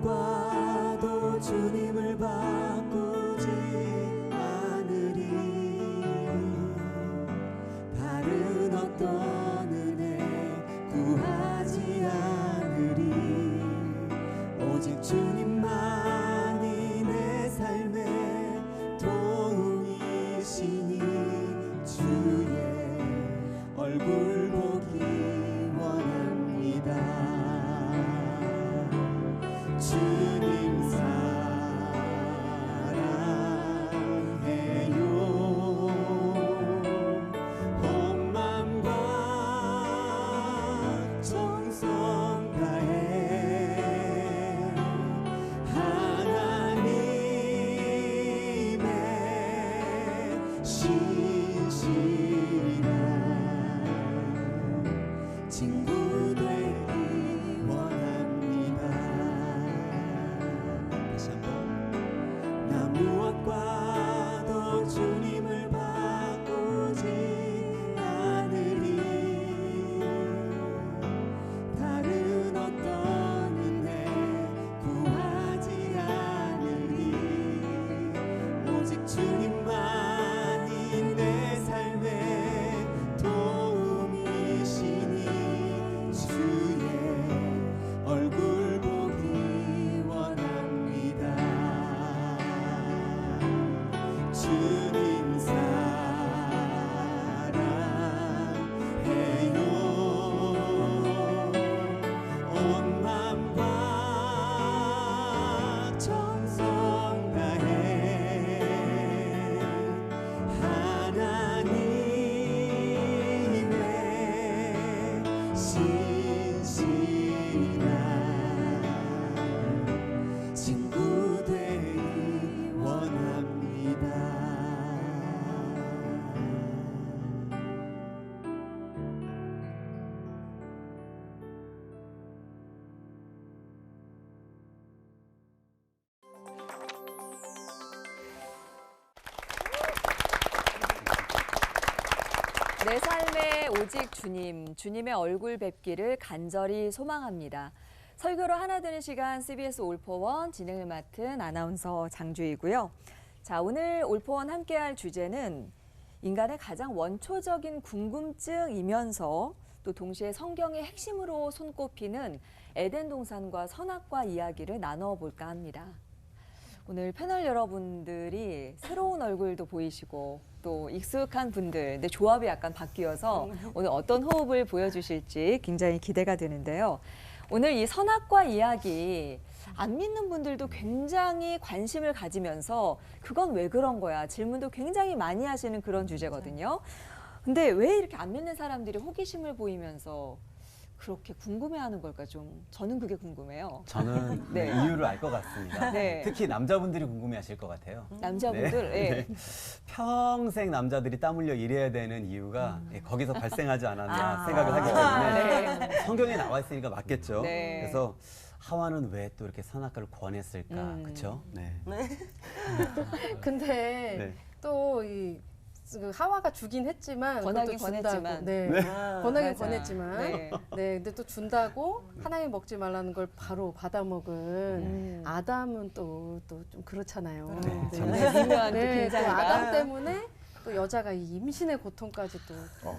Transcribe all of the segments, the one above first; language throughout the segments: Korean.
무엇과도 주님을 바꾸지 않으리. 다른 어떤 은혜 구하지 않으리. 오직 주님만이 내 삶의 도움이시니 주의 얼굴 보기 원합니다. 주님 사랑해요. 온 맘과 정성 다해 하나님의 신실한 친구 되기 원합니다. 다시 한번. 나 무엇과도 주님을 바꾸지 않으리. 다른 어떤 은혜 구하지 않으리. 오직 주님만이 내 삶의 도움이시니 주의 얼굴 보기 원합니다. 주님 사랑해요. 온 맘과 정성 다해 하나님의 신실한 친구 되기 원합니다. 내 삶에 오직 주님, 주님의 얼굴 뵙기를 간절히 소망합니다. 설교로 하나 되는 시간 CBS 올포원 진행을 맡은 아나운서 장주희고요. 자, 오늘 올포원 함께할 주제는 인간의 가장 원초적인 궁금증이면서 또 동시에 성경의 핵심으로 손꼽히는 에덴 동산과 선악과 이야기를 나눠볼까 합니다. 오늘 패널 여러분들이 새로운 얼굴도 보이시고 또 익숙한 분들, 근데 조합이 약간 바뀌어서 오늘 어떤 호흡을 보여주실지 굉장히 기대가 되는데요. 오늘 이 선악과 이야기 안 믿는 분들도 굉장히 관심을 가지면서 그건 왜 그런 거야? 질문도 굉장히 많이 하시는 그런 주제거든요. 근데 왜 이렇게 안 믿는 사람들이 호기심을 보이면서 그렇게 궁금해하는 걸까 좀 저는 그게 궁금해요. 저는 네. 이유를 알 것 같습니다. 네. 특히 남자분들이 궁금해하실 것 같아요. 남자분들, 네. 평생 남자들이 땀 흘려 일해야 되는 이유가 거기서 발생하지 않았나 생각을 하기 때문에 성경에 나와 있으니까 맞겠죠. 네. 그래서 하와는 왜 또 이렇게 선악과를 권했을까, 그렇죠? 네. 근데 네. 또 그 하와가 주긴 했지만 권하긴 그것도 준다고. 권했지만. 네. 아, 권하긴 맞아. 권했지만 네. 네. 근데 또 준다고 하나님 먹지 말라는 걸 바로 받아먹은 아담은 또 좀 그렇잖아요. 네, 정말 미묘한 그 네, 또 굉장한 아담 때문에 또 여자가 이 임신의 고통까지 또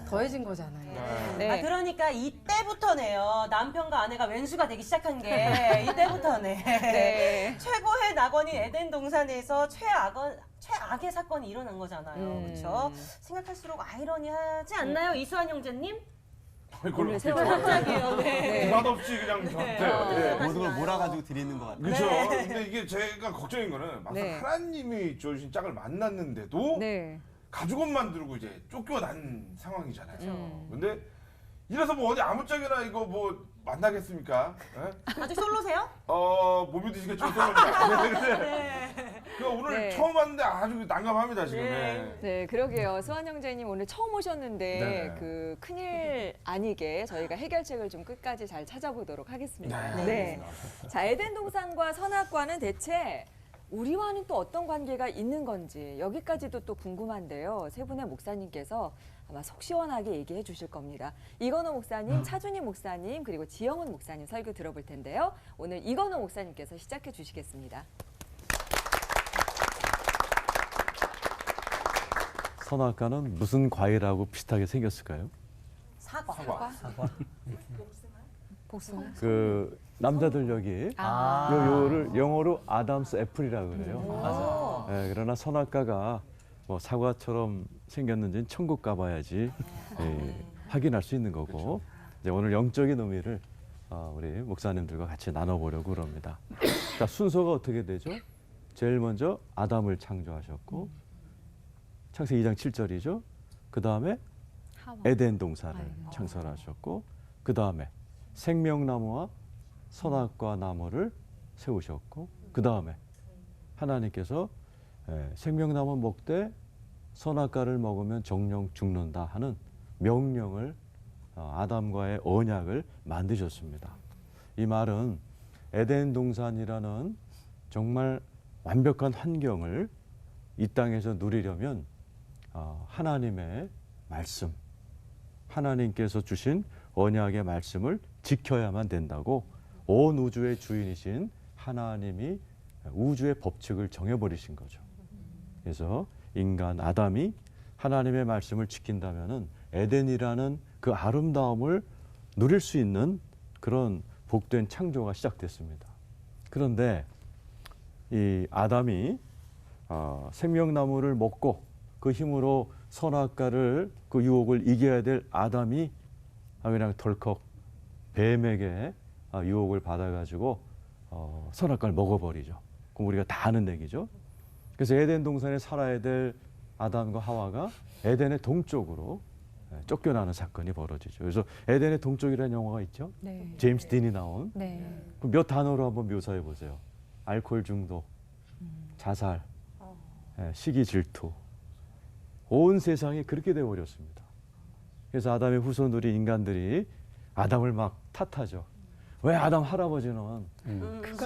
더해진 거잖아요. 네. 아, 그러니까 이때부터네요. 남편과 아내가 왼수가 되기 시작한 게 이때부터네. 네. 최고의 낙원인 에덴 동산에서 최악의 사건이 일어난 거잖아요. 그렇죠? 생각할수록 아이러니하지 않나요, 이수환 형제님? 오늘 새로 깜짝이에요. 네. 맛없이 그냥 저한테. 모든 걸 몰아가지고 드리는 것 같아요. 그렇죠. 근데 이게 제가 걱정인 거는 막상 네. 하나님이 주신 짝을 만났는데도 네. 가죽옷만 들고 이제 쫓겨난 상황이잖아요. 근데 이래서 뭐 어디 아무 짝이나 이거 뭐 만나겠습니까? 예? 아직 솔로세요? 못 믿으시겠죠, 솔로입니다. 그 오늘 네. 처음 왔는데 아주 난감합니다 지금. 네. 네, 그러게요. 수환 형제님 오늘 처음 오셨는데 네네. 그 큰일 아니게 저희가 해결책을 좀 끝까지 잘 찾아보도록 하겠습니다. 네. 네. 자, 에덴 동산과 선악과는 대체 우리와는 또 어떤 관계가 있는 건지 여기까지도 또 궁금한데요. 세 분의 목사님께서 아마 속 시원하게 얘기해 주실 겁니다. 이건호 목사님, 차준희 목사님, 그리고 지영훈 목사님 설교 들어볼 텐데요. 오늘 이건호 목사님께서 시작해 주시겠습니다. 선악과는 무슨 과일하고 비슷하게 생겼을까요? 사과. 복숭아. 그 남자들 여기 요를 영어로 아담스 애플이라고 그래요. 맞아. 예, 그러나 선악과가 뭐 사과처럼 생겼는지는 천국 가봐야지 확인할 수 있는 거고 이제 오늘 영적인 의미를 우리 목사님들과 같이 나눠보려고 그럽니다. 자, 순서가 어떻게 되죠? 제일 먼저 아담을 창조하셨고 창세기 2장 7절이죠. 그 다음에 에덴 동산을 창설하셨고 그 다음에 생명나무와 선악과 나무를 세우셨고 그 다음에 하나님께서 생명나무 먹되 선악과를 먹으면 정령 죽는다 하는 명령을 아담과의 언약을 만드셨습니다. 이 말은 에덴 동산이라는 정말 완벽한 환경을 이 땅에서 누리려면 하나님의 말씀, 하나님께서 주신 언약의 말씀을 지켜야만 된다고 온 우주의 주인이신 하나님이 우주의 법칙을 정해버리신 거죠. 그래서 인간 아담이 하나님의 말씀을 지킨다면은 에덴이라는 그 아름다움을 누릴 수 있는 그런 복된 창조가 시작됐습니다. 그런데 이 아담이 생명나무를 먹고 그 힘으로 선악과를 그 유혹을 이겨야 될 아담이 그냥 덜컥 뱀에게 유혹을 받아가지고 선악과를 먹어버리죠. 그럼 우리가 다 아는 얘기죠. 그래서 에덴 동산에 살아야 될 아담과 하와가 에덴의 동쪽으로 쫓겨나는 사건이 벌어지죠. 그래서 에덴의 동쪽이라는 영화가 있죠. 네. 제임스 딘이 나온. 네. 그럼 몇 단어로 한번 묘사해 보세요. 알코올 중독, 자살, 시기 질투. 온 세상이 그렇게 되어버렸습니다. 그래서 아담의 후손들이 인간들이 아담을 막 탓하죠. 왜 아담 할아버지는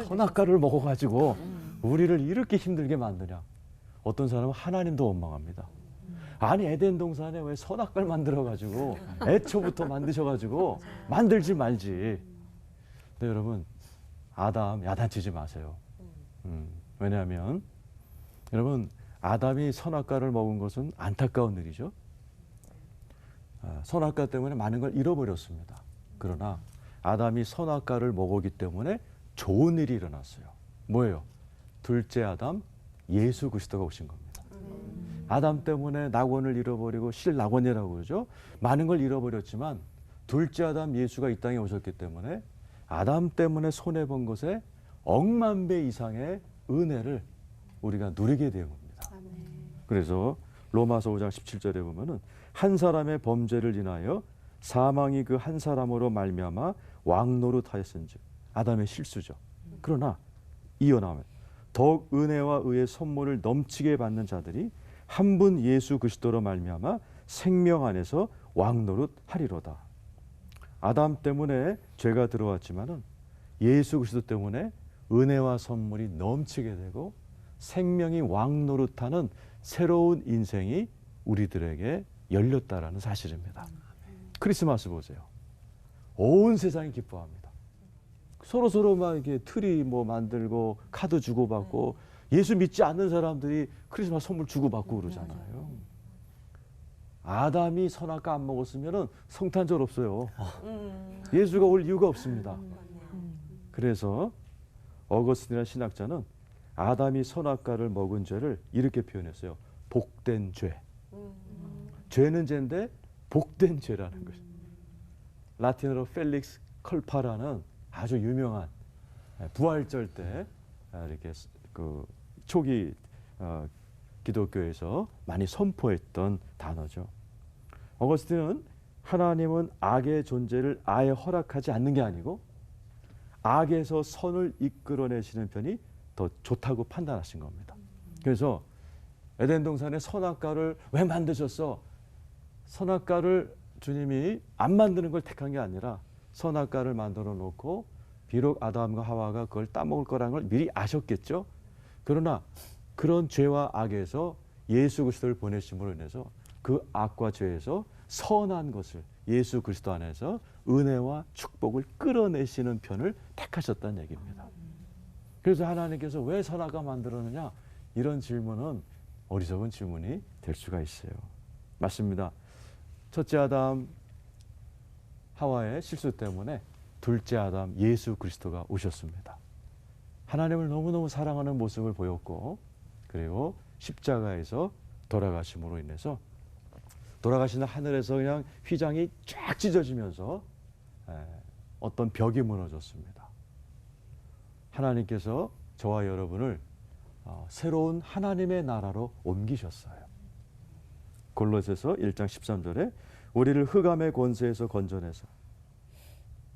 선악과를 먹어가지고 우리를 이렇게 힘들게 만드냐. 어떤 사람은 하나님도 원망합니다. 아니 에덴 동산에 왜 선악과를 만들어가지고 애초부터 만드셔가지고 만들지 말지. 근데 여러분 아담 야단치지 마세요. 왜냐하면 여러분 아담이 선악과를 먹은 것은 안타까운 일이죠. 선악과 때문에 많은 걸 잃어버렸습니다. 그러나 아담이 선악과를 먹었기 때문에 좋은 일이 일어났어요. 뭐예요? 둘째 아담 예수 그리스도가 오신 겁니다. 아담 때문에 낙원을 잃어버리고 실낙원이라고 그러죠. 많은 걸 잃어버렸지만 둘째 아담 예수가 이 땅에 오셨기 때문에 아담 때문에 손해본 것에 억만 배 이상의 은혜를 우리가 누리게 된 겁니다. 그래서 로마서 5장 17절에 보면은 한 사람의 범죄를 인하여 사망이 그 한 사람으로 말미암아 왕노릇하였은즉 아담의 실수죠. 그러나 이어나오면 더욱 은혜와 의의 선물을 넘치게 받는 자들이 한 분 예수 그리스도로 말미암아 생명 안에서 왕노릇하리로다. 아담 때문에 죄가 들어왔지만은 예수 그리스도 때문에 은혜와 선물이 넘치게 되고 생명이 왕노릇하는 새로운 인생이 우리들에게 열렸다라는 사실입니다. 크리스마스 보세요. 온 세상이 기뻐합니다. 서로 막 이렇게 트리 뭐 만들고 카드 주고받고 예수 믿지 않는 사람들이 크리스마스 선물 주고받고 그러잖아요. 아담이 선악과 안 먹었으면은 성탄절 없어요. 예수가 올 이유가 없습니다. 그래서 어거스틴이라는 신학자는 아담이 선악과를 먹은 죄를 이렇게 표현했어요. 복된 죄. 죄는 죄인데 복된 죄라는 거죠. 라틴어로 펠릭스 컬파라는 아주 유명한 부활절 때 이렇게 그 초기 기독교에서 많이 선포했던 단어죠. 어거스틴은 하나님은 악의 존재를 아예 허락하지 않는 게 아니고 악에서 선을 이끌어내시는 편이 더 좋다고 판단하신 겁니다. 그래서 에덴 동산에 선악과를 왜 만드셨어? 선악과를 주님이 안 만드는 걸 택한 게 아니라 선악과를 만들어 놓고 비록 아담과 하와가 그걸 따먹을 거라는 걸 미리 아셨겠죠. 그러나 그런 죄와 악에서 예수 그리스도를 보내심으로 인해서 그 악과 죄에서 선한 것을 예수 그리스도 안에서 은혜와 축복을 끌어내시는 편을 택하셨다는 얘기입니다. 그래서 하나님께서 왜 선악과 만들었느냐? 이런 질문은 어리석은 질문이 될 수가 있어요. 맞습니다. 첫째 아담 하와의 실수 때문에 둘째 아담 예수 그리스도가 오셨습니다. 하나님을 너무너무 사랑하는 모습을 보였고, 그리고 십자가에서 돌아가심으로 인해서 돌아가시는 하늘에서 그냥 휘장이 쫙 찢어지면서 어떤 벽이 무너졌습니다. 하나님께서 저와 여러분을 새로운 하나님의 나라로 옮기셨어요. 골로새서 1장 13절에 우리를 흑암의 권세에서 건져내서,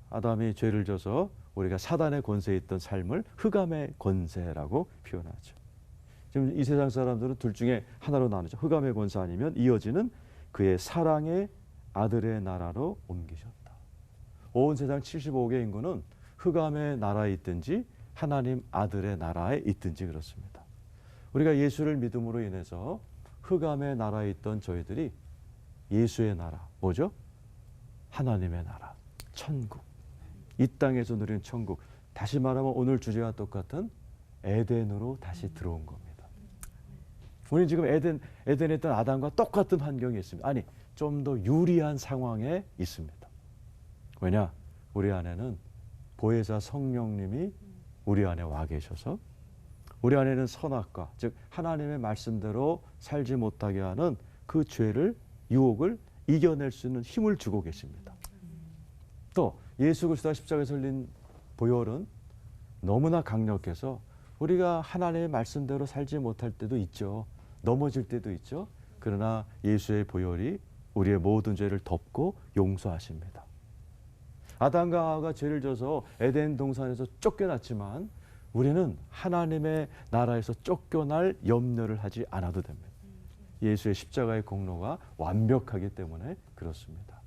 아담이 죄를 져서 우리가 사단의 권세에 있던 삶을 흑암의 권세라고 표현하죠. 지금 이 세상 사람들은 둘 중에 하나로 나누죠. 흑암의 권세 아니면 이어지는 그의 사랑의 아들의 나라로 옮기셨다. 온 세상 75개 인구는 흑암의 나라에 있든지 하나님 아들의 나라에 있든지 그렇습니다. 우리가 예수를 믿음으로 인해서 흑암의 나라에 있던 저희들이 예수의 나라, 뭐죠? 하나님의 나라, 천국. 이 땅에서 누리는 천국. 다시 말하면 오늘 주제와 똑같은 에덴으로 다시 들어온 겁니다. 우리는 지금 에덴에 있던 아담과 똑같은 환경에 있습니다. 아니, 좀 더 유리한 상황에 있습니다. 왜냐? 우리 안에는 보혜사 성령님이 우리 안에 와 계셔서 우리 안에는 선악과, 즉 하나님의 말씀대로 살지 못하게 하는 그 죄를, 유혹을 이겨낼 수 있는 힘을 주고 계십니다. 또 예수 그리스도가 십자가에 설린 보혈은 너무나 강력해서 우리가 하나님의 말씀대로 살지 못할 때도 있죠. 넘어질 때도 있죠. 그러나 예수의 보혈이 우리의 모든 죄를 덮고 용서하십니다. 아담과 하와가 죄를 져서 에덴 동산에서 쫓겨났지만 우리는 하나님의 나라에서 쫓겨날 염려를 하지 않아도 됩니다. 예수의 십자가의 공로가 완벽하기 때문에 그렇습니다.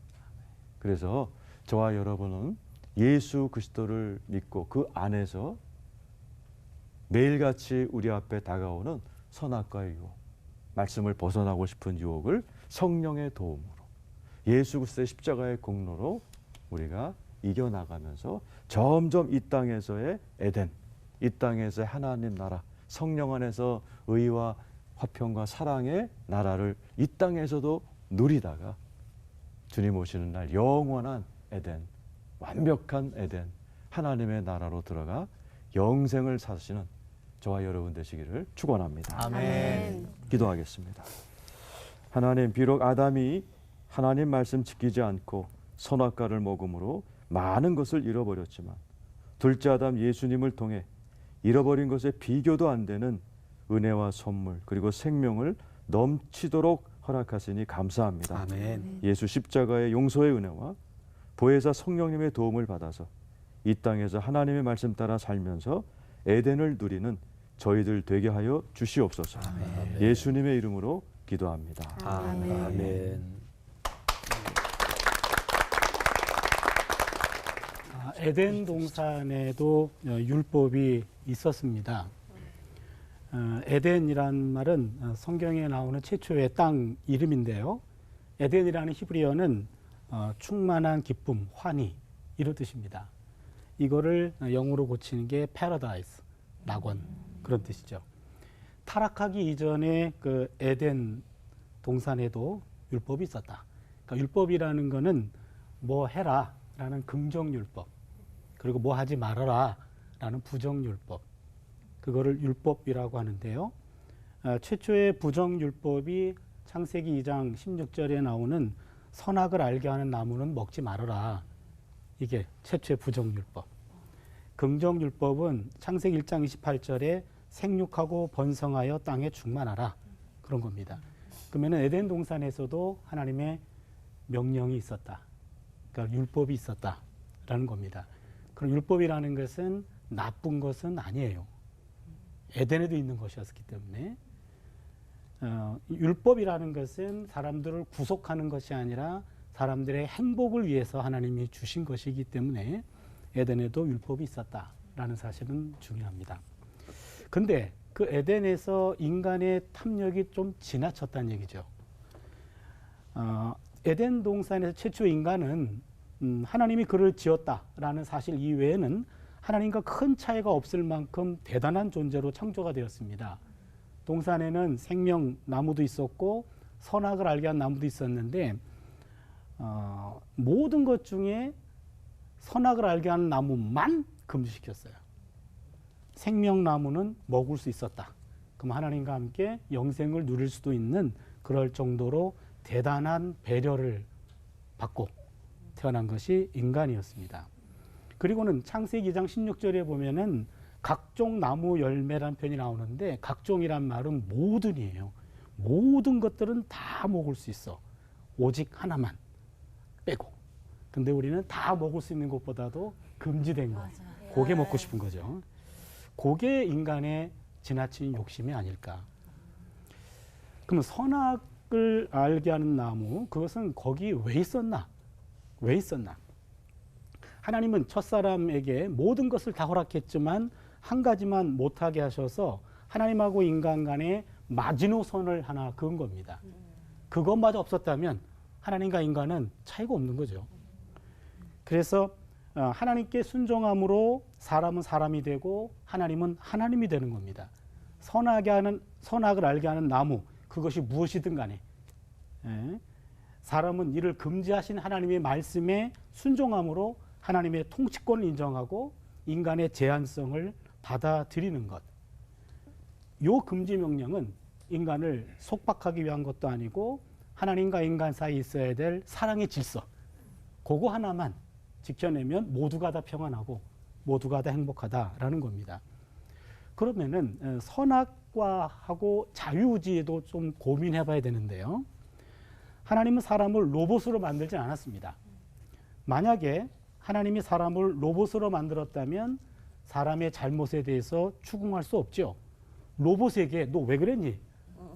그래서 저와 여러분은 예수 그리스도를 믿고 그 안에서 매일같이 우리 앞에 다가오는 선악과의 유혹, 말씀을 벗어나고 싶은 유혹을 성령의 도움으로, 예수 그리스도의 십자가의 공로로 우리가 이겨나가면서 점점 이 땅에서의 에덴, 이 땅에서의 하나님 나라, 성령 안에서 의와 화평과 사랑의 나라를 이 땅에서도 누리다가 주님 오시는 날 영원한 에덴, 완벽한 에덴, 하나님의 나라로 들어가 영생을 사시는 저와 여러분 되시기를 축원합니다. 아멘. 기도하겠습니다. 하나님, 비록 아담이 하나님 말씀 지키지 않고 선악과를 먹음으로 많은 것을 잃어버렸지만 둘째 아담 예수님을 통해 잃어버린 것에 비교도 안 되는 은혜와 선물 그리고 생명을 넘치도록 허락하시니 감사합니다. 아멘. 예수 십자가의 용서의 은혜와 보혜사 성령님의 도움을 받아서 이 땅에서 하나님의 말씀 따라 살면서 에덴을 누리는 저희들 되게 하여 주시옵소서. 아멘. 예수님의 이름으로 기도합니다. 아멘. 에덴 동산에도 율법이 있었습니다. 에덴이란 말은 성경에 나오는 최초의 땅 이름인데요. 에덴이라는 히브리어는 충만한 기쁨, 환희 이런 뜻입니다. 이거를 영어로 고치는 게 paradise, 낙원 그런 뜻이죠. 타락하기 이전에 그 에덴 동산에도 율법이 있었다. 그러니까 율법이라는 거는 뭐 해라라는 긍정 율법, 그리고 뭐 하지 말아라 라는 부정 율법, 그거를 율법이라고 하는데요. 최초의 부정 율법이 창세기 2장 16절에 나오는 선악을 알게 하는 나무는 먹지 말아라. 이게 최초의 부정 율법. 긍정 율법은 창세기 1장 28절에 생육하고 번성하여 땅에 충만하라. 그런 겁니다. 그러면 에덴 동산에서도 하나님의 명령이 있었다. 그러니까 율법이 있었다라는 겁니다. 그럼 율법이라는 것은 나쁜 것은 아니에요. 에덴에도 있는 것이었기 때문에 율법이라는 것은 사람들을 구속하는 것이 아니라 사람들의 행복을 위해서 하나님이 주신 것이기 때문에 에덴에도 율법이 있었다라는 사실은 중요합니다. 근데 그 에덴에서 인간의 탐욕이 좀 지나쳤다는 얘기죠. 에덴 동산에서 최초 인간은 하나님이 그를 지었다라는 사실 이외에는 하나님과 큰 차이가 없을 만큼 대단한 존재로 창조가 되었습니다. 동산에는 생명 나무도 있었고 선악을 알게 한 나무도 있었는데 모든 것 중에 선악을 알게 하는 나무만 금지시켰어요. 생명나무는 먹을 수 있었다. 그럼 하나님과 함께 영생을 누릴 수도 있는 그럴 정도로 대단한 배려를 받고 태어난 것이 인간이었습니다. 그리고는 창세기 2장 16절에 보면은 각종 나무 열매라는 표현이 나오는데 각종이란 말은 모든이에요. 모든 것들은 다 먹을 수 있어. 오직 하나만 빼고. 근데 우리는 다 먹을 수 있는 것보다도 금지된 거. 그게 먹고 싶은 거죠. 그게 인간의 지나친 욕심이 아닐까. 그러면 선악을 알게 하는 나무, 그것은 거기 왜 있었나? 왜 있었나? 하나님은 첫사람에게 모든 것을 다 허락했지만 한 가지만 못하게 하셔서 하나님하고 인간 간에 마지노선을 하나 그은 겁니다. 그것마저 없었다면 하나님과 인간은 차이가 없는 거죠. 그래서 하나님께 순종함으로 사람은 사람이 되고 하나님은 하나님이 되는 겁니다. 선악을 알게 하는 나무, 그것이 무엇이든 간에 사람은 이를 금지하신 하나님의 말씀에 순종함으로 하나님의 통치권을 인정하고 인간의 제한성을 받아들이는 것. 요 금지 명령은 인간을 속박하기 위한 것도 아니고 하나님과 인간 사이에 있어야 될 사랑의 질서. 그거 하나만 지켜내면 모두가 다 평안하고 모두가 다 행복하다라는 겁니다. 그러면은 선악과하고 자유의지에도 좀 고민해 봐야 되는데요. 하나님은 사람을 로봇으로 만들지 않았습니다. 만약에 하나님이 사람을 로봇으로 만들었다면 사람의 잘못에 대해서 추궁할 수 없죠. 로봇에게 너 왜 그랬니?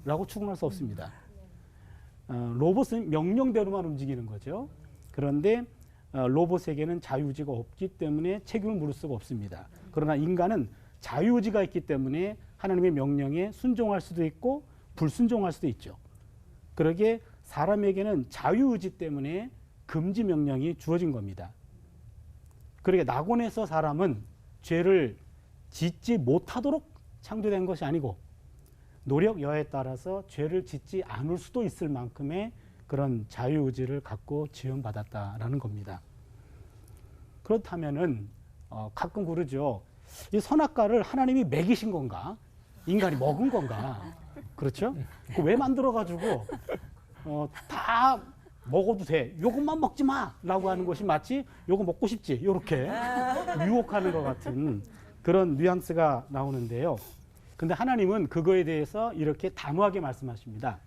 라고 추궁할 수 없습니다. 로봇은 명령대로만 움직이는 거죠. 그런데 로봇에게는 자유의지가 없기 때문에 책임을 물을 수가 없습니다. 그러나 인간은 자유의지가 있기 때문에 하나님의 명령에 순종할 수도 있고 불순종할 수도 있죠. 그러기에 사람에게는 자유의지 때문에 금지 명령이 주어진 겁니다. 그러게 낙원에서 사람은 죄를 짓지 못하도록 창조된 것이 아니고 노력 여하에 따라서 죄를 짓지 않을 수도 있을 만큼의 그런 자유의지를 갖고 지음받았다라는 겁니다. 그렇다면은 가끔 그러죠. 이 선악과를 하나님이 먹이신 건가? 인간이 먹은 건가? 그렇죠? 왜 만들어가지고 다 먹어도 돼. 요것만 먹지 마! 라고 하는 것이 마치 요거 먹고 싶지? 이렇게 유혹하는 것 같은 그런 뉘앙스가 나오는데요. 근데 하나님은 그거에 대해서 이렇게 단호하게 말씀하십니다.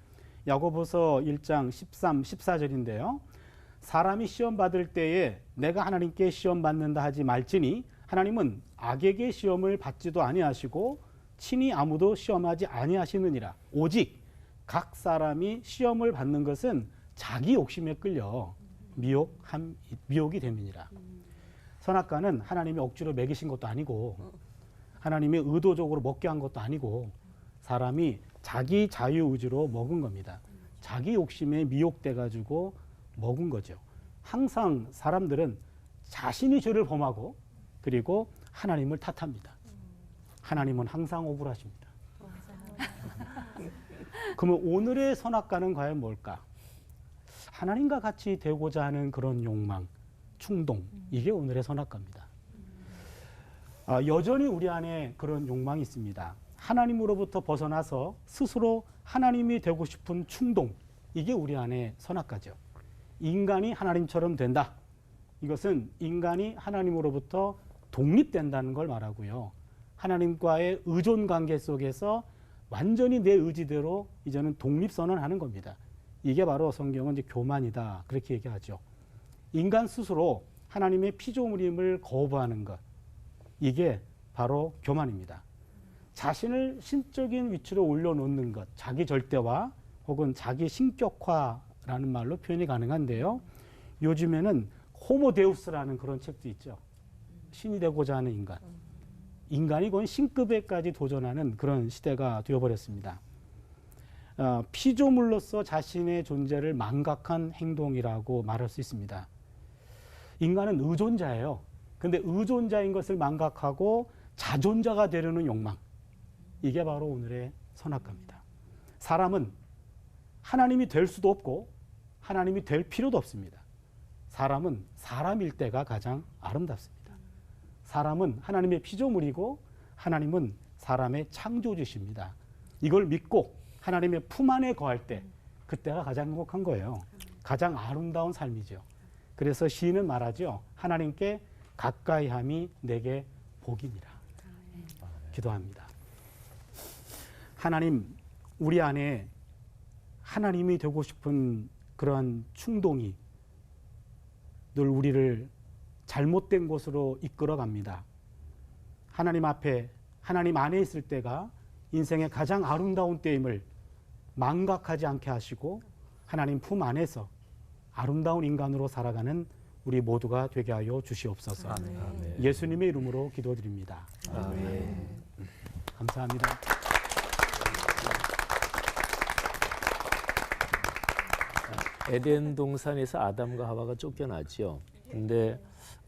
야고보서 1장 13, 14절인데요. 사람이 시험 받을 때에 내가 하나님께 시험 받는다 하지 말지니 하나님은 악에게 시험을 받지도 아니하시고 친히 아무도 시험하지 아니하시느니라. 오직 각 사람이 시험을 받는 것은 자기 욕심에 끌려 미혹이 됨이니라. 선악과는 하나님이 억지로 먹이신 것도 아니고 하나님이 의도적으로 먹게 한 것도 아니고 사람이 자기 자유의지로 먹은 겁니다. 자기 욕심에 미혹돼 가지고 먹은 거죠. 항상 사람들은 자신이 죄를 범하고 그리고 하나님을 탓합니다. 하나님은 항상 억울하십니다. 그러면 오늘의 선악과는 과연 뭘까? 하나님과 같이 되고자 하는 그런 욕망, 충동, 이게 오늘의 선악과입니다. 여전히 우리 안에 그런 욕망이 있습니다. 하나님으로부터 벗어나서 스스로 하나님이 되고 싶은 충동, 이게 우리 안에 선악과죠. 인간이 하나님처럼 된다. 이것은 인간이 하나님으로부터 독립된다는 걸 말하고요. 하나님과의 의존 관계 속에서 완전히 내 의지대로 이제는 독립선언하는 겁니다. 이게 바로 성경은 이제 교만이다. 그렇게 얘기하죠. 인간 스스로 하나님의 피조물임을 거부하는 것. 이게 바로 교만입니다. 자신을 신적인 위치로 올려놓는 것, 자기 절대화 혹은 자기 신격화라는 말로 표현이 가능한데요. 요즘에는 호모데우스라는 그런 책도 있죠. 신이 되고자 하는 인간. 인간이 곧 신급에까지 도전하는 그런 시대가 되어버렸습니다. 피조물로서 자신의 존재를 망각한 행동이라고 말할 수 있습니다. 인간은 의존자예요. 근데 의존자인 것을 망각하고 자존자가 되려는 욕망. 이게 바로 오늘의 선악과입니다. 사람은 하나님이 될 수도 없고 하나님이 될 필요도 없습니다. 사람은 사람일 때가 가장 아름답습니다. 사람은 하나님의 피조물이고 하나님은 사람의 창조주십니다. 이걸 믿고 하나님의 품 안에 거할 때 그때가 가장 행복한 거예요. 가장 아름다운 삶이죠. 그래서 시인은 말하죠. 하나님께 가까이함이 내게 복이니라. 기도합니다. 하나님, 우리 안에 하나님이 되고 싶은 그러한 충동이 늘 우리를 잘못된 곳으로 이끌어 갑니다. 하나님 앞에, 하나님 안에 있을 때가 인생의 가장 아름다운 때임을 망각하지 않게 하시고 하나님 품 안에서 아름다운 인간으로 살아가는 우리 모두가 되게 하여 주시옵소서. 아멘. 예수님의 이름으로 기도드립니다. 아멘. 감사합니다. 에덴 동산에서 아담과 하와가 쫓겨나죠. 근데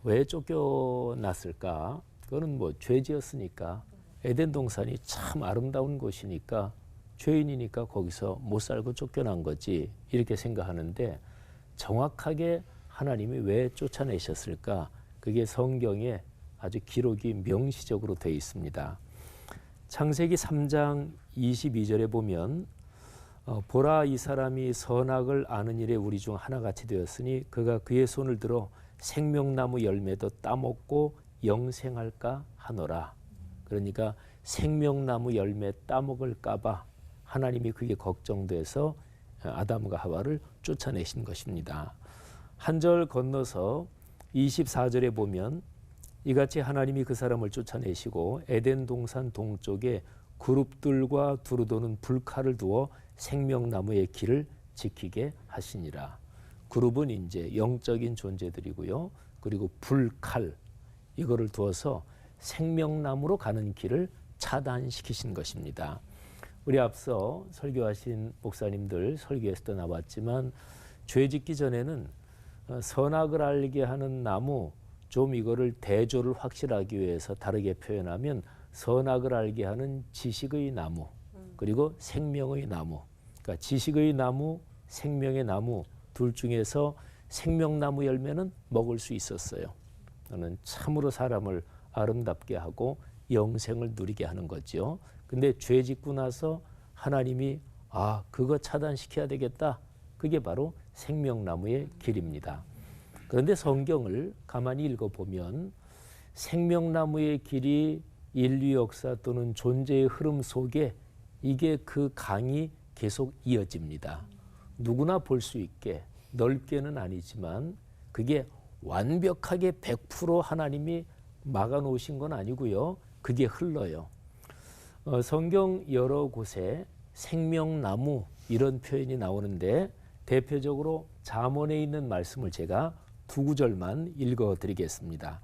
왜 쫓겨났을까? 그거는 뭐 죄지었으니까. 에덴 동산이 참 아름다운 곳이니까 죄인이니까 거기서 못 살고 쫓겨난 거지 이렇게 생각하는데 정확하게 하나님이 왜 쫓아내셨을까? 그게 성경에 아주 기록이 명시적으로 되어 있습니다. 창세기 3장 22절에 보면 보라 이 사람이 선악을 아는 일에 우리 중 하나같이 되었으니 그가 그의 손을 들어 생명나무 열매도 따먹고 영생할까 하노라. 그러니까 생명나무 열매 따먹을까 봐 하나님이 그게 걱정돼서 아담과 하와를 쫓아내신 것입니다. 한 절 건너서 24절에 보면 이같이 하나님이 그 사람을 쫓아내시고 에덴 동산 동쪽에 그룹들과 두루 도는 불칼을 두어 생명나무의 길을 지키게 하시니라. 그룹은 이제 영적인 존재들이고요. 그리고 불칼 이거를 두어서 생명나무로 가는 길을 차단시키신 것입니다. 우리 앞서 설교하신 목사님들 설교에서도 나왔지만 죄 짓기 전에는 선악을 알게 하는 나무, 좀 이거를 대조를 확실하기 위해서 다르게 표현하면 선악을 알게 하는 지식의 나무, 그리고 생명의 나무. 그러니까 지식의 나무, 생명의 나무 둘 중에서 생명나무 열매는 먹을 수 있었어요. 저는 참으로 사람을 아름답게 하고 영생을 누리게 하는 거죠. 근데 죄 짓고 나서 하나님이 그거 차단시켜야 되겠다. 그게 바로 생명나무의 길입니다. 그런데 성경을 가만히 읽어보면 생명나무의 길이 인류 역사 또는 존재의 흐름 속에 이게 그 강이 계속 이어집니다. 누구나 볼 수 있게 넓게는 아니지만 그게 완벽하게 100% 하나님이 막아놓으신 건 아니고요. 그게 흘러요. 성경 여러 곳에 생명나무 이런 표현이 나오는데 대표적으로 잠언에 있는 말씀을 제가 두 구절만 읽어드리겠습니다.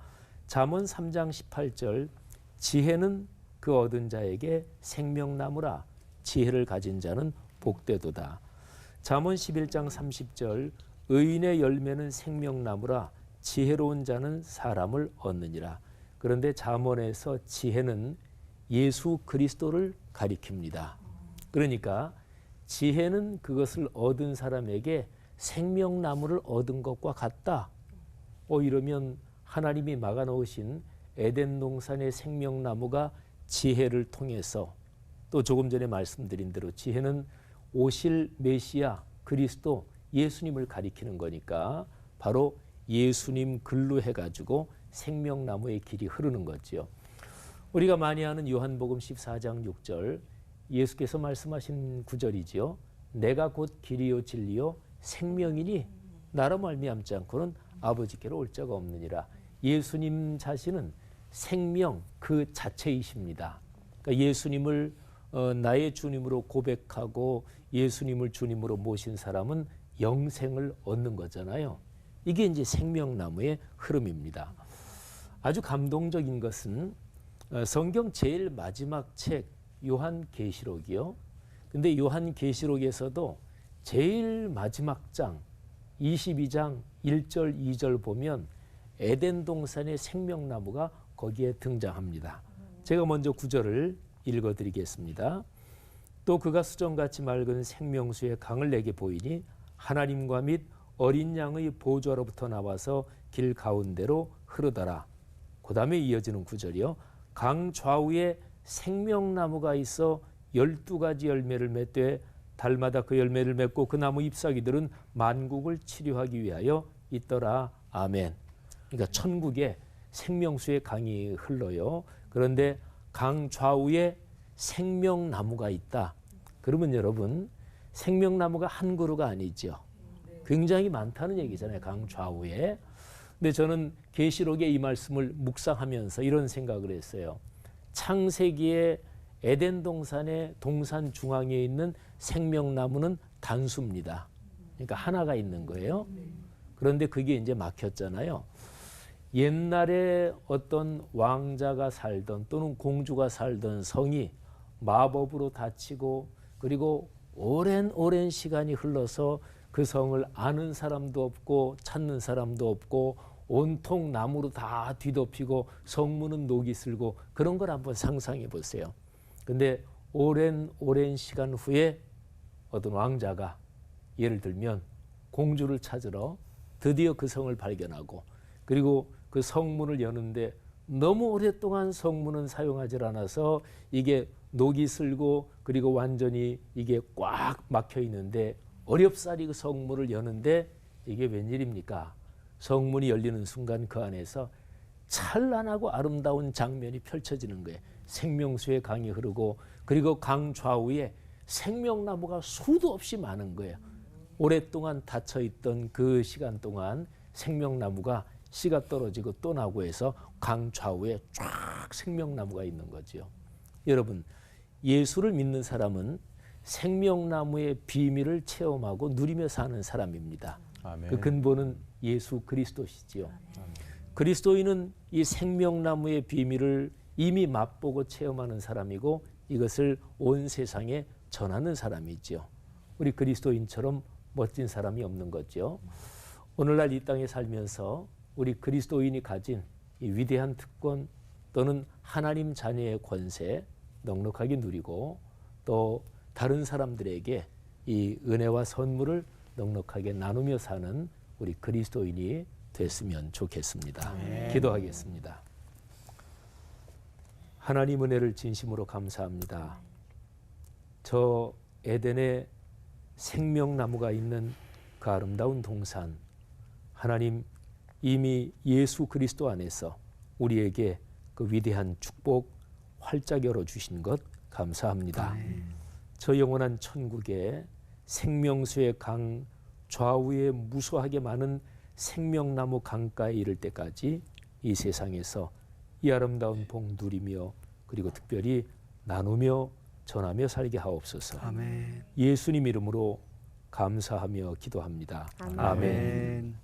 잠언 3장 18절 지혜는 그 얻은 자에게 생명나무라 지혜를 가진 자는 복되도다. 잠언 11장 30절 의인의 열매는 생명나무라 지혜로운 자는 사람을 얻느니라. 그런데 잠언에서 지혜는 예수 그리스도를 가리킵니다. 그러니까 지혜는 그것을 얻은 사람에게 생명나무를 얻은 것과 같다. 이러면 하나님이 막아놓으신 에덴 동산의 생명나무가 지혜를 통해서 또 조금 전에 말씀드린 대로 지혜는 오실 메시아 그리스도 예수님을 가리키는 거니까 바로 예수님 글로 해가지고 생명나무의 길이 흐르는 거죠. 우리가 많이 아는 요한복음 14장 6절 예수께서 말씀하신 구절이지요. 내가 곧 길이요 진리요 생명이니 나로 말미암지 않고는 아버지께로 올 자가 없느니라. 예수님 자신은 생명 그 자체이십니다. 그러니까 예수님을 나의 주님으로 고백하고 예수님을 주님으로 모신 사람은 영생을 얻는 거잖아요. 이게 이제 생명나무의 흐름입니다. 아주 감동적인 것은 성경 제일 마지막 책 요한계시록이요. 근데 요한계시록에서도 제일 마지막 장 22장 1절 2절 보면 에덴 동산의 생명나무가 거기에 등장합니다. 제가 먼저 9절을 읽어드리겠습니다. 또 그가 수정같이 맑은 생명수의 강을 내게 보이니 하나님과 및 어린 양의 보좌로부터 나와서 길 가운데로 흐르더라. 그 다음에 이어지는 9절이요. 강 좌우에 생명나무가 있어 12가지 열매를 맺되 달마다 그 열매를 맺고 그 나무 잎사귀들은 만국을 치료하기 위하여 있더라. 아멘. 그러니까 천국에 생명수의 강이 흘러요. 그런데 강 좌우에 생명나무가 있다. 그러면 여러분 생명나무가 한 그루가 아니죠. 굉장히 많다는 얘기잖아요. 강 좌우에. 근데 저는 계시록의 이 말씀을 묵상하면서 이런 생각을 했어요. 창세기에 에덴 동산의 동산 중앙에 있는 생명나무는 단수입니다. 그러니까 하나가 있는 거예요. 그런데 그게 이제 막혔잖아요. 옛날에 어떤 왕자가 살던 또는 공주가 살던 성이 마법으로 닫히고 그리고 오랜 시간이 흘러서 그 성을 아는 사람도 없고 찾는 사람도 없고 온통 나무로 다 뒤덮이고 성문은 녹이 슬고 그런 걸 한번 상상해 보세요. 근데 오랜 시간 후에 어떤 왕자가 예를 들면 공주를 찾으러 드디어 그 성을 발견하고 그리고 그 성문을 여는데 너무 오랫동안 성문은 사용하지 않아서 이게 녹이 슬고 그리고 완전히 이게 꽉 막혀 있는데 어렵사리 그 성문을 여는데 이게 웬일입니까? 성문이 열리는 순간 그 안에서 찬란하고 아름다운 장면이 펼쳐지는 거예요. 생명수의 강이 흐르고 그리고 강 좌우에 생명나무가 수도 없이 많은 거예요. 오랫동안 닫혀있던 그 시간 동안 생명나무가 씨가 떨어지고 또 나고 해서 강 좌우에 쫙 생명나무가 있는 거죠. 여러분, 예수를 믿는 사람은 생명나무의 비밀을 체험하고 누리며 사는 사람입니다. 아멘. 그 근본은 예수 그리스도시지요. 그리스도인은 이 생명나무의 비밀을 이미 맛보고 체험하는 사람이고 이것을 온 세상에 전하는 사람이지요. 우리 그리스도인처럼 멋진 사람이 없는 거죠. 오늘날 이 땅에 살면서 우리 그리스도인이 가진 이 위대한 특권 또는 하나님 자녀의 권세 넉넉하게 누리고 또 다른 사람들에게 이 은혜와 선물을 넉넉하게 나누며 사는 우리 그리스도인이 됐으면 좋겠습니다. 기도하겠습니다. 하나님 은혜를 진심으로 감사합니다. 저 에덴에 생명나무가 있는 그 아름다운 동산, 하나님 이미 예수 그리스도 안에서 우리에게 그 위대한 축복 활짝 열어주신 것 감사합니다. 저 영원한 천국에 생명수의 강 좌우에 무수하게 많은 생명나무 강가에 이를 때까지 이 세상에서 이 아름다운 복 누리며 그리고 특별히 나누며 전하며 살게 하옵소서. 아멘. 예수님 이름으로 감사하며 기도합니다. 아멘.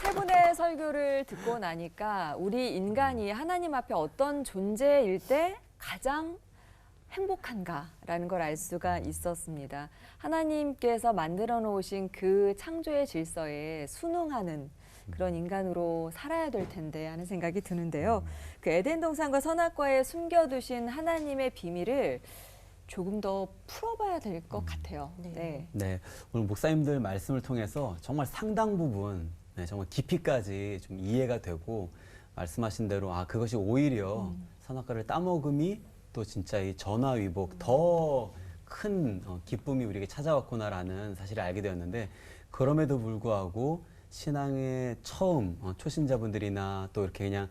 세 분의 설교를 듣고 나니까 우리 인간이 하나님 앞에 어떤 존재일 때 가장 행복한가라는 걸 알 수가 있었습니다. 하나님께서 만들어 놓으신 그 창조의 질서에 순응하는 그런 인간으로 살아야 될 텐데 하는 생각이 드는데요. 그 에덴 동산과 선악과에 숨겨두신 하나님의 비밀을 조금 더 풀어봐야 될 것 같아요. 네. 네, 오늘 목사님들 말씀을 통해서 정말 상당 부분 정말 깊이까지 좀 이해가 되고 말씀하신 대로 그것이 오히려 선악과를 따먹음이 또 진짜 이 전화위복 더 큰 기쁨이 우리에게 찾아왔구나라는 사실을 알게 되었는데 그럼에도 불구하고 신앙의 처음 초신자분들이나 또 이렇게 그냥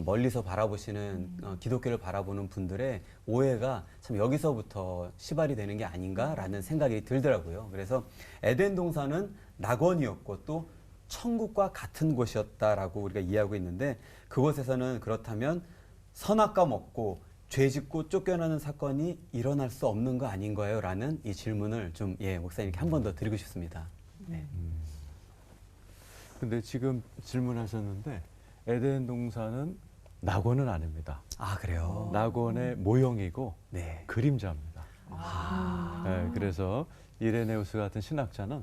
멀리서 바라보시는 기독교를 바라보는 분들의 오해가 참 여기서부터 시발이 되는 게 아닌가라는 생각이 들더라고요. 그래서 에덴 동산은 낙원이었고 또 천국과 같은 곳이었다라고 우리가 이해하고 있는데 그곳에서는 그렇다면 선악과 먹고 죄 짓고 쫓겨나는 사건이 일어날 수 없는 거 아닌가요? 라는 이 질문을 좀 목사님께 한 번 더 드리고 싶습니다. 네. 근데 지금 질문하셨는데 에덴 동산은 낙원은 아닙니다. 아, 그래요? 낙원의 모형이고 네. 그림자입니다. 네, 그래서 이레네우스 같은 신학자는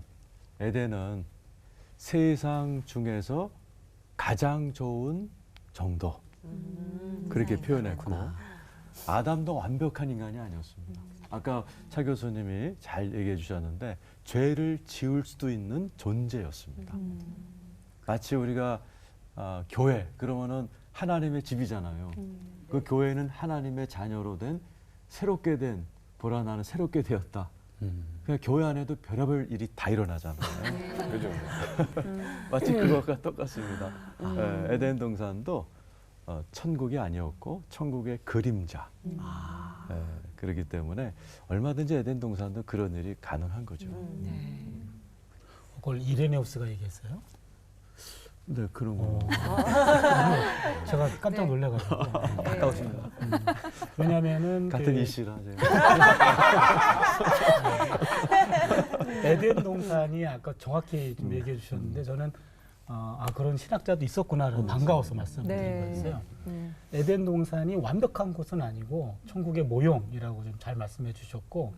에덴은 세상 중에서 가장 좋은 정도 그렇게 표현했고 아담도 완벽한 인간이 아니었습니다. 아까 차 교수님이 잘 얘기해 주셨는데 죄를 지을 수도 있는 존재였습니다. 마치 우리가 교회 그러면은 하나님의 집이잖아요. 그 교회는 하나님의 자녀로 된 새롭게 된 보라나는 새롭게 되었다. 그냥 교회 안에도 별의별 일이 다 일어나잖아요. 그죠? 마치 그것과 똑같습니다. 에덴 동산도 천국이 아니었고 천국의 그림자. 그렇기 때문에 얼마든지 에덴 동산도 그런 일이 가능한 거죠. 그걸 이레네우스가 얘기했어요? 네, 그런 거. 제가 깜짝 놀래가지고. 가까우십니다. 왜냐하면은 같은 이시라. 에덴 동산이 아까 정확히 좀 얘기해 주셨는데 저는 그런 신학자도 있었구나라는 반가워서 말씀드린 거였어요. 에덴 동산이 완벽한 곳은 아니고 천국의 모형이라고 좀 잘 말씀해 주셨고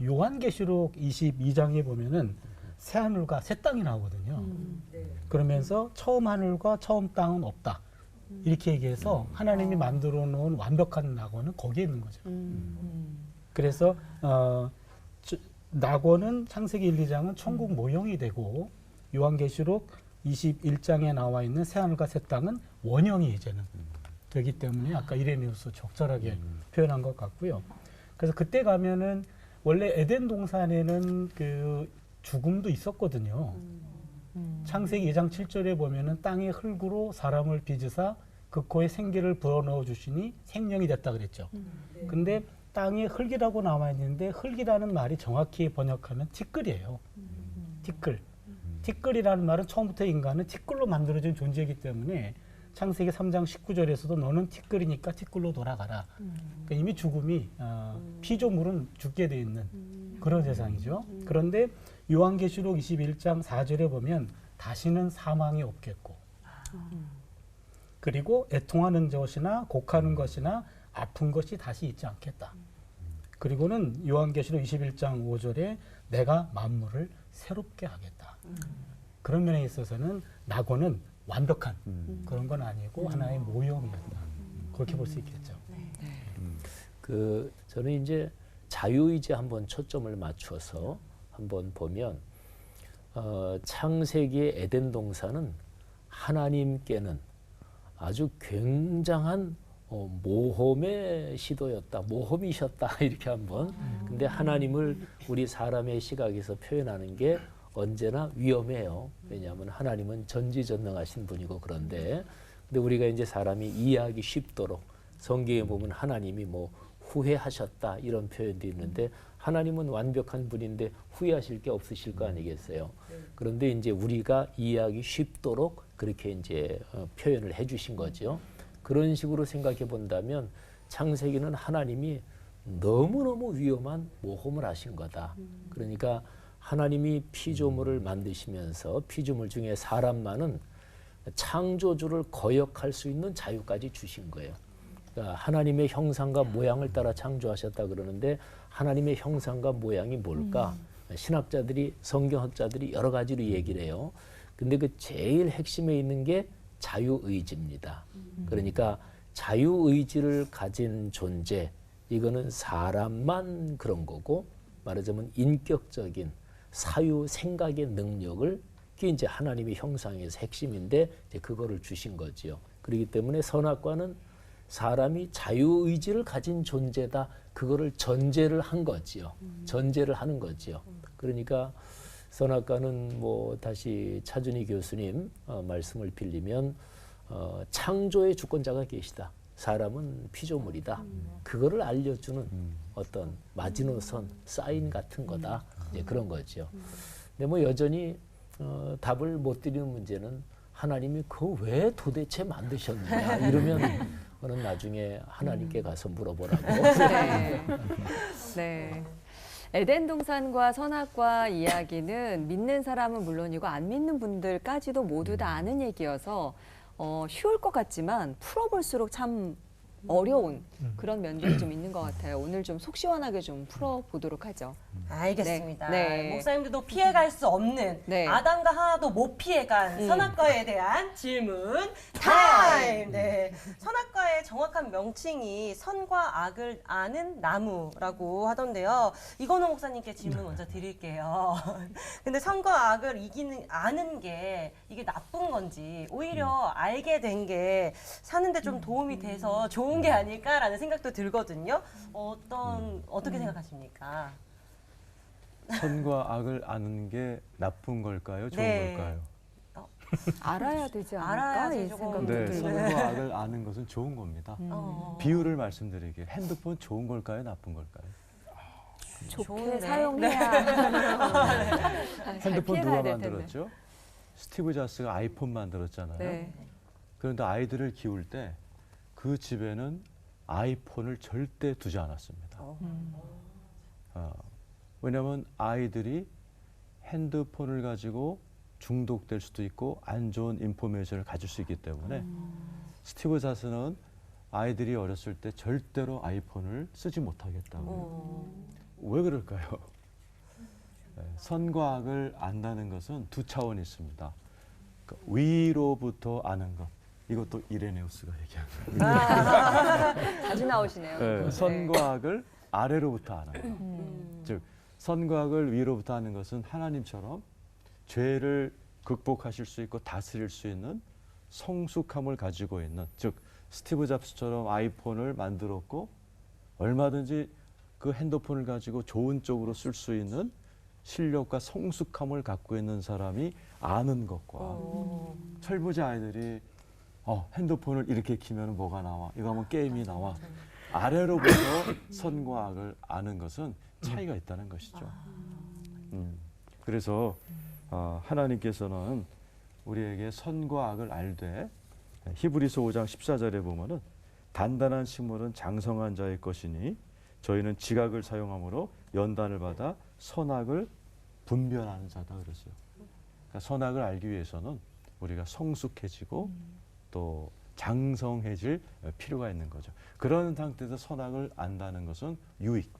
요한계시록 22장에 보면은 새 하늘과 새 땅이 나오거든요. 그러면서 처음 하늘과 처음 땅은 없다. 이렇게 얘기해서 하나님이 만들어 놓은 완벽한 낙원은 거기에 있는 거죠. 그래서 낙원은 창세기 1, 2장은 천국 모형이 되고 요한계시록 21장에 나와 있는 새 하늘과 새 땅은 원형이 이제는 되기 때문에 아까 이레네우스 적절하게 표현한 것 같고요. 그래서 그때 가면은 원래 에덴 동산에는 그 죽음도 있었거든요. 창세기 2장 7절에 보면은 땅의 흙으로 사람을 빚으사 그 코에 생기를 불어넣어 주시니 생명이 됐다 그랬죠. 근데 땅에 흙이라고 나와 있는데 흙이라는 말이 정확히 번역하면 티끌이에요. 티끌. 티끌이라는 말은 처음부터 인간은 티끌로 만들어진 존재이기 때문에 창세기 3장 19절에서도 너는 티끌이니까 티끌로 돌아가라. 그러니까 이미 죽음이 피조물은 죽게 돼 있는 그런 세상이죠. 그런데 요한계시록 21장 4절에 보면 다시는 사망이 없겠고 그리고 애통하는 것이나 곡하는 것이나 아픈 것이 다시 있지 않겠다. 그리고는 요한계시록 21장 5절에 내가 만물을 새롭게 하겠다. 그런 면에 있어서는 낙원은 완벽한 그런 건 아니고 하나의 모형이었다. 그렇게 볼 수 있겠죠. 저는 이제 자유의지에 한번 초점을 맞춰서 한번 보면 창세기의 에덴 동산은 하나님께는 아주 굉장한 모험의 시도였다, 모험이셨다 이렇게 한번. 근데 하나님을 우리 사람의 시각에서 표현하는 게 언제나 위험해요. 왜냐하면 하나님은 전지전능하신 분이고 그런데 근데 우리가 이제 사람이 이해하기 쉽도록 성경에 보면 하나님이 뭐 후회하셨다 이런 표현도 있는데 하나님은 완벽한 분인데 후회하실 게 없으실 거 아니겠어요. 그런데 이제 우리가 이해하기 쉽도록 그렇게 이제 표현을 해주신 거죠. 그런 식으로 생각해 본다면 창세기는 하나님이 너무너무 위험한 모험을 하신 거다. 그러니까 하나님이 피조물을 만드시면서 피조물 중에 사람만은 창조주를 거역할 수 있는 자유까지 주신 거예요. 그러니까 하나님의 형상과 모양을 따라 창조하셨다 그러는데 하나님의 형상과 모양이 뭘까? 신학자들이 성경학자들이 여러 가지로 얘기를 해요. 근데 그 제일 핵심에 있는 게 자유의지입니다. 그러니까 자유의지를 가진 존재 이거는 사람만 그런 거고 말하자면 인격적인 사유 생각의 능력을 그게 이제 하나님의 형상에서 핵심인데 이제 그거를 주신 거지요. 그렇기 때문에 선악과는 사람이 자유의지를 가진 존재다. 그거를 전제를 한 거지요. 전제를 하는 거지요. 그러니까 선악과는 뭐 다시 차준희 교수님 말씀을 빌리면 창조의 주권자가 계시다. 사람은 피조물이다. 그거를 알려주는 어떤 마지노선 사인 같은 거다. 이제 그런 거죠. 근데 뭐 여전히 답을 못 드리는 문제는 하나님이 그 왜 도대체 만드셨느냐 이러면 그는 나중에 하나님께 가서 물어보라고. 네. 네. 에덴 동산과 선악과 이야기는 믿는 사람은 물론이고 안 믿는 분들까지도 모두 다 아는 얘기여서 쉬울 것 같지만 풀어볼수록 참 어려운 그런 면들이 좀 있는 것 같아요. 오늘 좀 속 시원하게 좀 풀어보도록 하죠. 알겠습니다. 네. 목사님들도 피해갈 수 없는 네. 아담과 하나도 못 피해간 선악과에 대한 질문 타임! 네. 선악과의 정확한 명칭이 선과 악을 아는 나무라고 하던데요. 이건호 목사님께 질문 먼저 드릴게요. 근데 선과 악을 아는 게 이게 나쁜 건지 오히려 알게 된 게 사는데 좀 도움이 돼서 좋은 게 아닐까라는 생각도 들거든요. 어떻게 생각하십니까? 선과 악을 아는 게 나쁜 걸까요? 좋은 네. 걸까요? 알아야 되지 않을까? 알아야지 이 조금. 생각도 네, 들고. 선과 악을 아는 것은 좋은 겁니다. 비유를 말씀드리게 핸드폰 좋은 걸까요? 나쁜 걸까요? 좋게 좋은데. 사용해야 핸드폰 누가 만들었죠? 스티브 잡스가 아이폰 만들었잖아요. 네. 그런데 아이들을 키울 때 그 집에는 아이폰을 절대 두지 않았습니다. 왜냐하면 아이들이 핸드폰을 가지고 중독될 수도 있고 안 좋은 인포메이션을 가질 수 있기 때문에 스티브 잡스는 아이들이 어렸을 때 절대로 아이폰을 쓰지 못하겠다고. 왜 그럴까요? 네, 선과 악을 안다는 것은 두 차원이 있습니다. 그러니까 위로부터 아는 것. 이것도 이레네우스가 얘기한 거예요. 자주 나오시네요. 네, 선과 악을 아래로부터 아는 것. 즉 선과 악을 위로부터 하는 것은 하나님처럼 죄를 극복하실 수 있고 다스릴 수 있는 성숙함을 가지고 있는, 즉 스티브 잡스처럼 아이폰을 만들었고 얼마든지 그 핸드폰을 가지고 좋은 쪽으로 쓸 수 있는 실력과 성숙함을 갖고 있는 사람이 아는 것과 철부지 아이들이 핸드폰을 이렇게 키면 뭐가 나와, 이거 하면 게임이 나와, 아래로부터 선과 악을 아는 것은 차이가 있다는 것이죠. 그래서 하나님께서는 우리에게 선과 악을 알되, 히브리서 5장 14절에 보면은 단단한 식물은 장성한 자의 것이니 저희는 지각을 사용함으로 연단을 받아 선악을 분별하는 자다 그랬어요. 그러니까 선악을 알기 위해서는 우리가 성숙해지고 또 장성해질 필요가 있는 거죠. 그런 상태에서 선악을 안다는 것은 유익.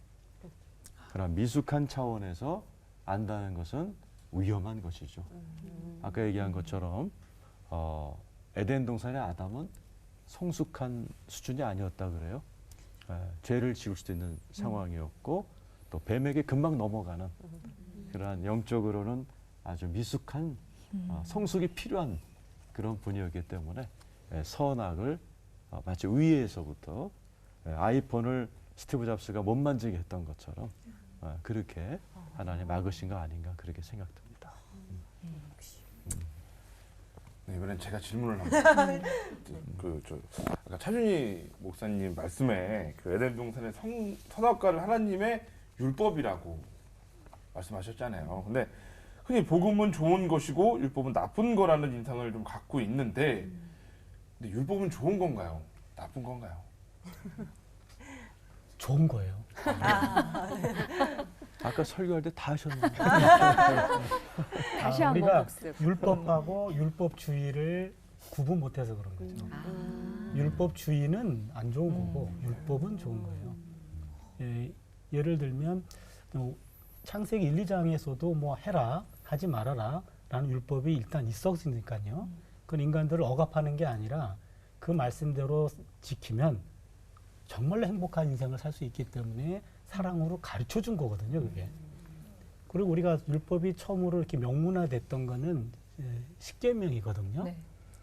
그러나 미숙한 차원에서 안다는 것은 위험한 것이죠. 아까 얘기한 것처럼 에덴 동산의 아담은 성숙한 수준이 아니었다 그래요. 죄를 지을 수도 있는 상황이었고 또 뱀에게 금방 넘어가는 그러한 영적으로는 아주 미숙한 성숙이 필요한 그런 분이었기 때문에 선악을 마치 위에서부터 아이폰을 스티브 잡스가 못 만지게 했던 것처럼 그렇게 하나님 막으신 거 아닌가 그렇게 생각됩니다. 네, 이번엔 제가 질문을 합니다. 아까 차준희 목사님 말씀에 그 에덴 동산의 선악과를 하나님의 율법이라고 말씀하셨잖아요. 근데 흔히 복음은 좋은 것이고 율법은 나쁜 거라는 인상을 좀 갖고 있는데, 근데 율법은 좋은 건가요? 나쁜 건가요? 좋은 거예요. 아까 설교할 때 다 하셨는데. 다시 한번 우리가 복습. 율법하고 율법주의를 구분 못해서 그런 거죠. 율법주의는 안 좋은 거고 율법은 좋은 거예요. 예를 들면 창세기 1, 2장에서도 뭐 해라, 하지 말아라 라는 율법이 일단 있었으니까요. 그건 인간들을 억압하는 게 아니라 그 말씀대로 지키면 정말로 행복한 인생을 살 수 있기 때문에 사랑으로 가르쳐 준 거거든요, 그게. 그리고 우리가 율법이 처음으로 이렇게 명문화됐던 거는 십계명이거든요. 네.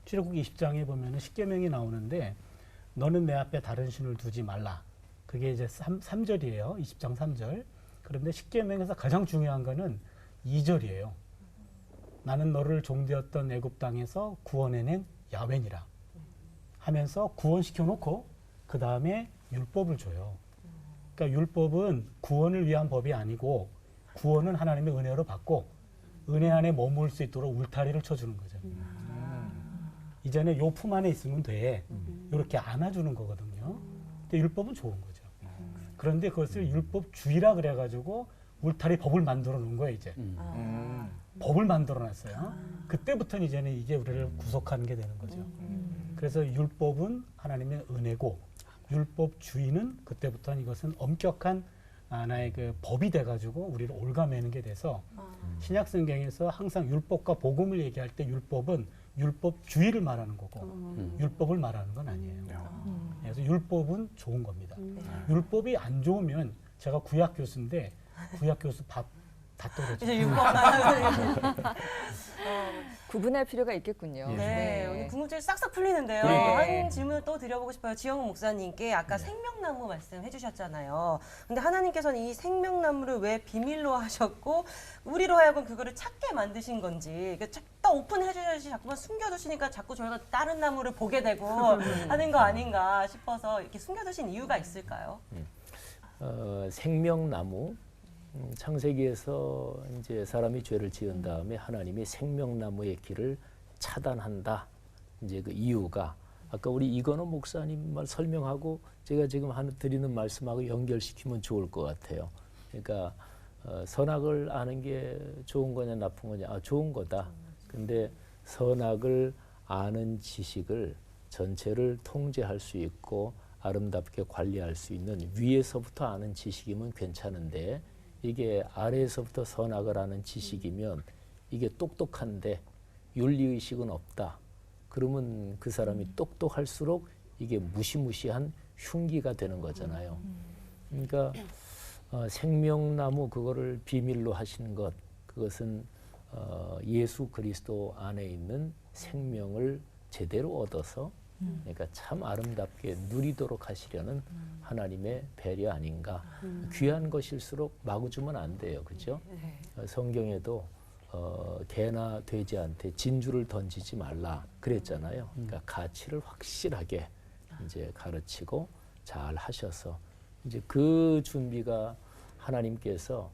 출애굽기 20장에 보면은 십계명이 나오는데 너는 내 앞에 다른 신을 두지 말라. 그게 이제 3절이에요. 20장 3절. 그런데 십계명에서 가장 중요한 거는 2절이에요. 나는 너를 종되었던 애굽 땅에서 구원해낸 야훼니라 하면서 구원시켜 놓고 그 다음에 율법을 줘요. 그러니까 율법은 구원을 위한 법이 아니고 구원은 하나님의 은혜로 받고 은혜 안에 머물 수 있도록 울타리를 쳐주는 거죠. 이제는 요 품 안에 있으면 돼. 이렇게 안아주는 거거든요. 근데 율법은 좋은 거죠. 그런데 그것을 율법주의라 그래가지고 울타리 법을 만들어 놓은 거예요, 이제. 법을 만들어 놨어요. 그때부터는 이제는 이게 우리를 구속하는 게 되는 거죠. 그래서 율법은 하나님의 은혜고 율법주의는 그때부터는 이것은 엄격한 하나의 그 법이 돼가지고 우리를 올가매는 게 돼서 신약 성경에서 항상 율법과 복음을 얘기할 때 율법은 율법주의를 말하는 거고 율법을 말하는 건 아니에요. 그래서 율법은 좋은 겁니다. 율법이 안 좋으면 제가 구약 교수인데 구약 교수 밥 다 떨어져요. 이제 율법 구분할 필요가 있겠군요. 네, 오늘 궁금증이 싹싹 풀리는데요. 네. 한 질문을 또 드려보고 싶어요. 지영훈 목사님께 아까 생명나무 말씀해 주셨잖아요. 근데 하나님께서는 이 생명나무를 왜 비밀로 하셨고 우리로 하여금 그거를 찾게 만드신 건지 딱 오픈해 주셔야지 자꾸만 숨겨두시니까 자꾸 저희가 다른 나무를 보게 되고 하는 거 아닌가 싶어서 이렇게 숨겨두신 이유가 있을까요? 생명나무 창세기에서 이제 사람이 죄를 지은 다음에 하나님이 생명나무의 길을 차단한다. 이제 그 이유가 아까 우리 이건호 목사님 말 설명하고 제가 지금 드리는 말씀하고 연결시키면 좋을 것 같아요. 그러니까 선악을 아는 게 좋은 거냐 나쁜 거냐? 좋은 거다. 근데 선악을 아는 지식을 전체를 통제할 수 있고 아름답게 관리할 수 있는 위에서부터 아는 지식이면 괜찮은데 이게 아래에서부터 선악을 아는 지식이면 이게 똑똑한데 윤리의식은 없다. 그러면 그 사람이 똑똑할수록 이게 무시무시한 흉기가 되는 거잖아요. 그러니까 생명나무 그거를 비밀로 하신 것 그것은 예수 그리스도 안에 있는 생명을 제대로 얻어서 그러니까 참 아름답게 누리도록 하시려는 하나님의 배려 아닌가. 귀한 것일수록 마구 주면 안 돼요. 그죠? 성경에도 개나 돼지한테 진주를 던지지 말라 그랬잖아요. 그러니까 가치를 확실하게 이제 가르치고 잘 하셔서 이제 그 준비가 하나님께서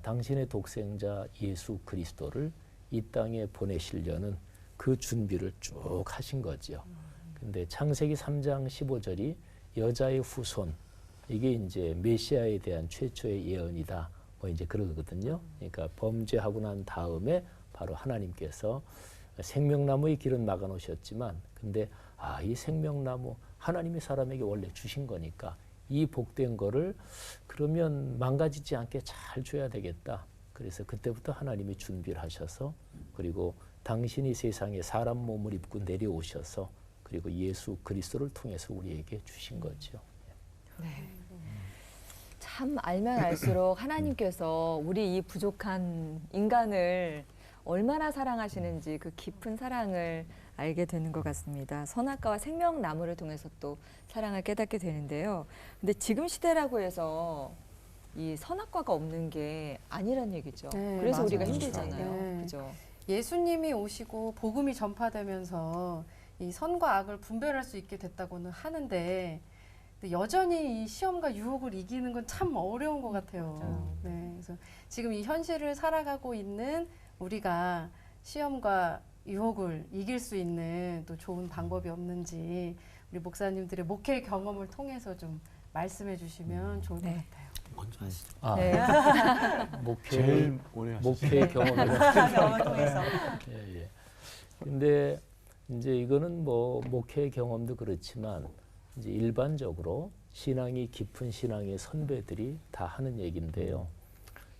당신의 독생자 예수 그리스도를 이 땅에 보내시려는 그 준비를 쭉 하신 거죠. 근데 창세기 3장 15절이 여자의 후손 이게 이제 메시아에 대한 최초의 예언이다. 뭐 이제 그러거든요. 그러니까 범죄하고 난 다음에 바로 하나님께서 생명나무의 길은 막아 놓으셨지만 근데 이 생명나무 하나님이 사람에게 원래 주신 거니까 이 복된 거를 그러면 망가지지 않게 잘 줘야 되겠다. 그래서 그때부터 하나님이 준비를 하셔서 그리고 당신이 세상에 사람 몸을 입고 내려오셔서 그리고 예수 그리스도를 통해서 우리에게 주신 거죠. 네. 참 알면 알수록 하나님께서 우리 이 부족한 인간을 얼마나 사랑하시는지 그 깊은 사랑을 알게 되는 것 같습니다. 선악과와 생명나무를 통해서 또 사랑을 깨닫게 되는데요. 근데 지금 시대라고 해서 이 선악과가 없는 게 아니란 얘기죠. 네, 그래서 맞아요. 우리가 힘들잖아요. 네. 그죠? 예수님이 오시고 복음이 전파되면서 이 선과 악을 분별할 수 있게 됐다고는 하는데 여전히 이 시험과 유혹을 이기는 건 참 어려운 것 같아요. 네, 그래서 지금 이 현실을 살아가고 있는 우리가 시험과 유혹을 이길 수 있는 또 좋은 방법이 없는지 우리 목사님들의 목회 경험을 통해서 좀 말씀해 주시면 좋을 것 같아요. 먼저 하시죠. 제일 오래 목회 경험을 경험을 통해서. 예. 근데 이제 이거는 뭐 목회 경험도 그렇지만 이제 일반적으로 신앙이 깊은 신앙의 선배들이 다 하는 얘기인데요.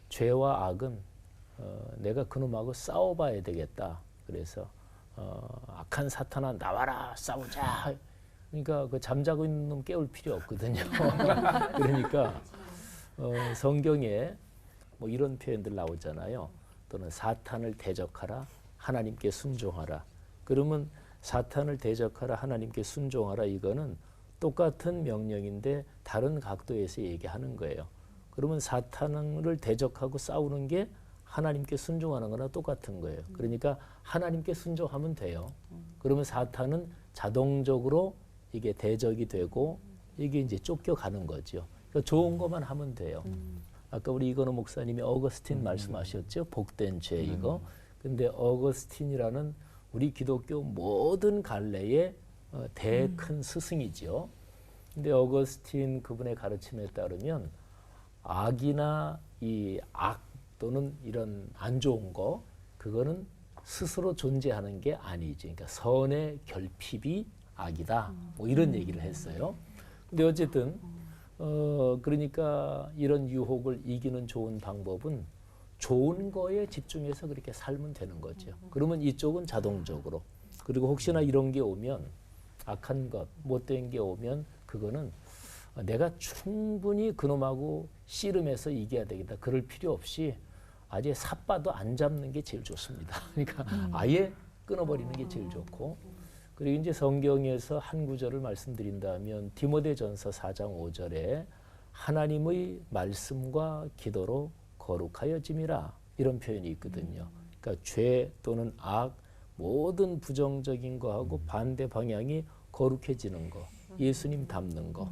죄와 악은 내가 그놈하고 싸워봐야 되겠다. 그래서 악한 사탄아 나와라 싸우자. 그러니까 그 잠자고 있는 놈 깨울 필요 없거든요. 그러니까 성경에 뭐 이런 표현들 나오잖아요. 또는 사탄을 대적하라, 하나님께 순종하라. 그러면 사탄을 대적하라, 하나님께 순종하라 이거는 똑같은 명령인데 다른 각도에서 얘기하는 거예요. 그러면 사탄을 대적하고 싸우는 게 하나님께 순종하는 거나 똑같은 거예요. 그러니까 하나님께 순종하면 돼요. 그러면 사탄은 자동적으로 이게 대적이 되고 이게 이제 쫓겨가는 거죠. 그러니까 좋은 것만 하면 돼요. 아까 우리 이건호 목사님이 어거스틴 말씀하셨죠. 복된 죄 이거. 근데 어거스틴이라는 우리 기독교 모든 갈래의 대 큰 스승이죠. 근데 어거스틴 그분의 가르침에 따르면 악이나 이 악 또는 이런 안 좋은 거 그거는 스스로 존재하는 게 아니지. 그러니까 선의 결핍이 악이다. 뭐 이런 얘기를 했어요. 근데 어쨌든 그러니까 이런 유혹을 이기는 좋은 방법은 좋은 거에 집중해서 그렇게 살면 되는 거죠. 그러면 이쪽은 자동적으로. 그리고 혹시나 이런 게 오면 악한 것, 못된 게 오면 그거는 내가 충분히 그놈하고 씨름해서 이겨야 되겠다. 그럴 필요 없이 아예 삿바도 안 잡는 게 제일 좋습니다. 그러니까 아예 끊어버리는 게 제일 좋고. 그리고 이제 성경에서 한 구절을 말씀드린다면 디모데전서 4장 5절에 하나님의 말씀과 기도로 거룩하여짐이라 이런 표현이 있거든요. 그러니까 죄 또는 악 모든 부정적인 거하고 반대 방향이 거룩해지는 거, 예수님 닮는 거.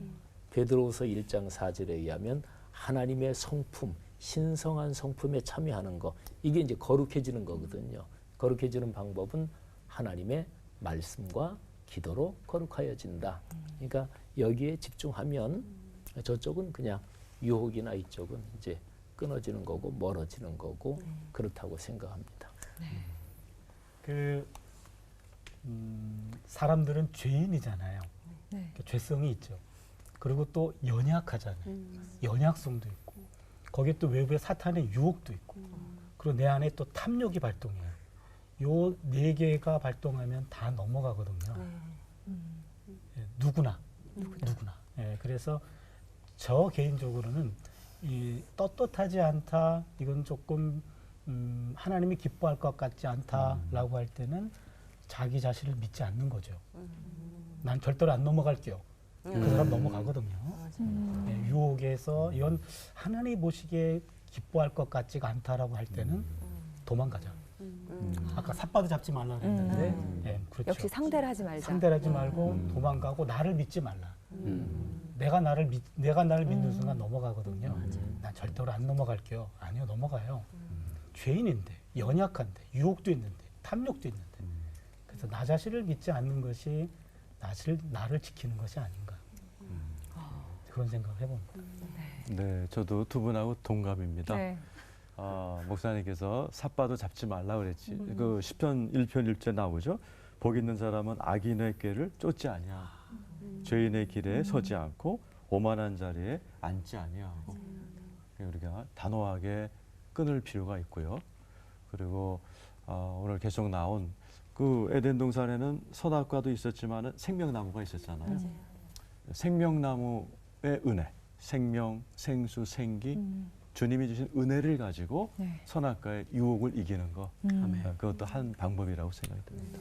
베드로후서 1장 4절에 의하면 하나님의 성품, 신성한 성품에 참여하는 거. 이게 이제 거룩해지는 거거든요. 거룩해지는 방법은 하나님의 말씀과 기도로 거룩하여진다. 그러니까 여기에 집중하면 저쪽은 그냥 유혹이나 이쪽은 이제 끊어지는 거고 멀어지는 거고 그렇다고 생각합니다. 사람들은 죄인이잖아요. 그러니까 죄성이 있죠. 그리고 또 연약하잖아요. 연약성도 있고 거기에 또 외부의 사탄의 유혹도 있고 그리고 내 안에 또 탐욕이 발동해요. 요 네 개가 발동하면 다 넘어가거든요. 예, 누구나. 예, 그래서 저 개인적으로는 이 떳떳하지 않다. 이건 조금 하나님이 기뻐할 것 같지 않다라고 할 때는 자기 자신을 믿지 않는 거죠. 난 절대로 안 넘어갈게요. 그 사람 넘어가거든요. 예, 유혹에서 이건 하나님 보시기에 기뻐할 것 같지가 않다라고 할 때는 도망가자. 아까 삿바도 잡지 말라 그랬는데 예, 그렇죠. 역시 상대를 하지 말자. 상대를 하지 말고 도망가고 나를 믿지 말라. 내가 나를 믿는 순간 넘어가거든요. 난 절대로 안 넘어갈게요. 아니요, 넘어가요. 죄인인데, 연약한데, 유혹도 있는데, 탐욕도 있는데. 그래서 나 자신을 믿지 않는 것이 나를 지키는 것이 아닌가. 그런 생각을 해봅니다. 네, 저도 두 분하고 동감입니다. 네. 목사님께서 삿바도 잡지 말라 그랬지. 그 시편 1편 1절 나오죠. 복 있는 사람은 악인의 꾀를 쫓지 아니하고 죄인의 길에 서지 않고 오만한 자리에 앉지 아니하고 우리가 단호하게 끊을 필요가 있고요. 그리고 오늘 계속 나온 그 에덴 동산에는 선악과도 있었지만 생명나무가 있었잖아요. 생명나무의 은혜, 생명, 생수, 생기 주님이 주신 은혜를 가지고 네. 선악과의 유혹을 이기는 거 그것도 한 방법이라고 생각이 듭니다.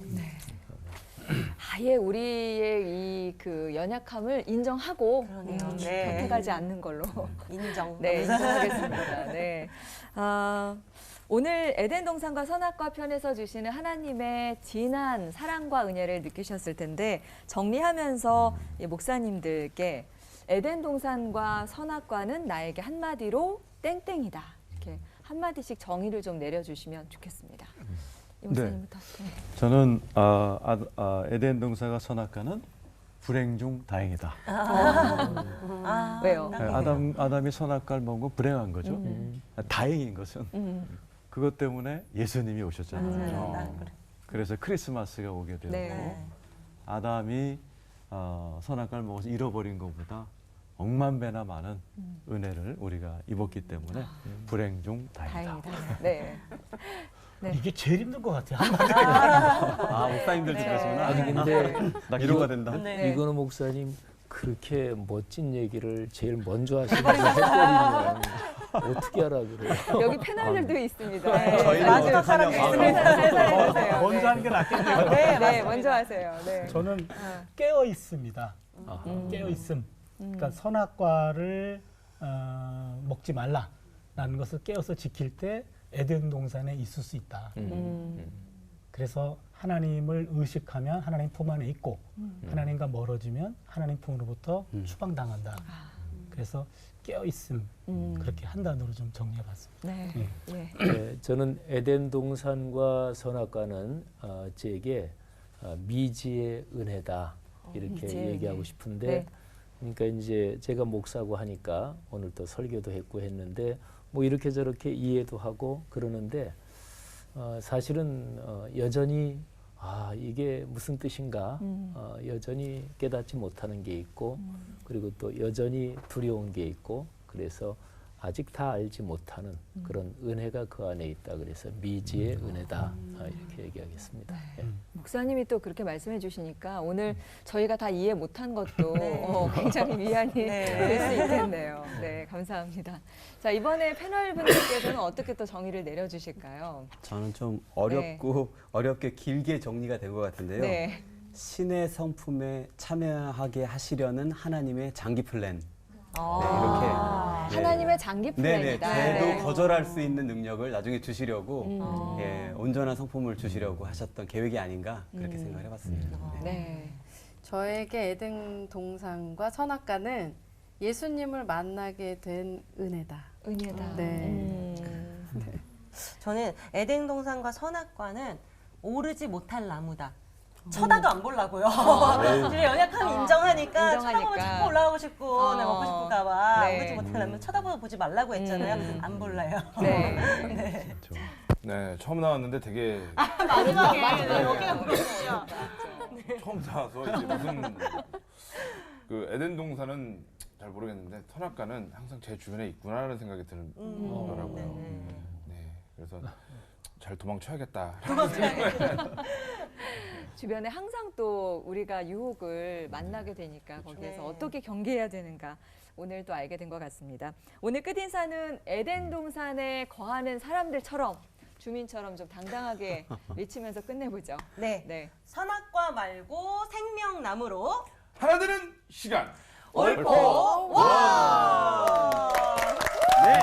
아예 우리의 이 그 연약함을 인정하고 그러네요. 곁에 가지 않는 걸로 인정. 네, 인정하겠습니다. 네. 오늘 에덴 동산과 선악과 편에서 주시는 하나님의 진한 사랑과 은혜를 느끼셨을 텐데 정리하면서 이 목사님들께 에덴 동산과 선악과는 나에게 한마디로 땡땡이다. 이렇게 한마디씩 정의를 좀 내려주시면 좋겠습니다. 이 목사님부터. 네. 저는 에덴 동산과 선악과는 불행 중 다행이다. 왜요? 아담이 선악과를 먹은 건 불행한 거죠. 다행인 것은 그것 때문에 예수님이 오셨잖아요. 그래서 크리스마스가 오게 되고 네. 아담이 선악과를 먹어서 잃어버린 것보다 억만 배나 많은 은혜를 우리가 입었기 때문에 불행 중 다행이다. 다행이다. 네. 네. 이게 제일 힘든 것 같아요. 한마디로. 목사님들 네. 그러시구나. 아니 근데 나 위로가 된다. 네. 이거는 목사님 그렇게 멋진 얘기를 제일 먼저 하시면서 해버리면 어떻게 하라 그래요? 여기 패널들도 있습니다. 네. 저희는 마지막 어떡하냐고. 사람이 있으면 먼저 하는 게 낫겠네요. 네, 먼저 하세요. 네. 저는 깨어 있습니다. 아하. 깨어 있음. 그러니까 선악과를 먹지 말라라는 것을 깨어서 지킬 때 에덴 동산에 있을 수 있다. 그래서 하나님을 의식하면 하나님 품 안에 있고 하나님과 멀어지면 하나님 품으로부터 추방당한다. 그래서 깨어 있음 그렇게 한 단어로 좀 정리해봤습니다. 네. 네. 네, 저는 에덴 동산과 선악과는 제게 미지의 은혜다 이렇게 미지의 얘기하고 은혜. 싶은데 네. 그러니까 이제 제가 목사고 하니까 오늘 또 설교도 했고 했는데 뭐 이렇게 저렇게 이해도 하고 그러는데 사실은 여전히 이게 무슨 뜻인가 여전히 깨닫지 못하는 게 있고 그리고 또 여전히 두려운 게 있고 그래서 아직 다 알지 못하는 그런 은혜가 그 안에 있다. 그래서 미지의 은혜다. 이렇게 얘기하겠습니다. 예. 목사님이 또 그렇게 말씀해 주시니까 오늘 저희가 다 이해 못한 것도 굉장히 위안이 될 수 있겠네요. 네, 감사합니다. 자, 이번에 패널 분들께서는 어떻게 또 정의를 내려주실까요? 저는 좀 어렵고 어렵게 길게 정리가 된 것 같은데요. 네. 신의 성품에 참여하게 하시려는 하나님의 장기 플랜. 이렇게 하나님의 장기 플랜이다. 죄도 네. 거절할 수 있는 능력을 나중에 주시려고 온전한 성품을 주시려고 하셨던 계획이 아닌가 그렇게 생각을 해봤습니다. 네. 저에게 에덴 동산과 선악과는 예수님을 만나게 된 은혜다. 은혜다. 네. 저는 에덴 동산과 선악과는 오르지 못할 나무다. 쳐다도 안 보려고요. 제 연약함 인정하니까 쳐다보면 자꾸 올라가고 싶고 내 먹고 싶을까 봐 네. 오르지 못하려면 쳐다보지 말라고 했잖아요. 안 볼래요. 네. 네, 처음 나왔는데 되게 마지막에 여기가 무거워요. 처음 나와서 이제 무슨 그 에덴 동산은 잘 모르겠는데 선악과는 항상 제 주변에 있구나라는 생각이 들더라고요. 네, 그래서 잘 도망쳐야겠다. 주변에 항상 또 우리가 유혹을 만나게 되니까 거기에서 어떻게 경계해야 되는가 오늘 또 알게 된 것 같습니다. 오늘 끝인사는 에덴 동산에 거하는 사람들처럼 주민처럼 좀 당당하게 외치면서 끝내보죠. 네. 네. 선악과 말고 생명나무로 하나 되는 시간. 올포 원! 네.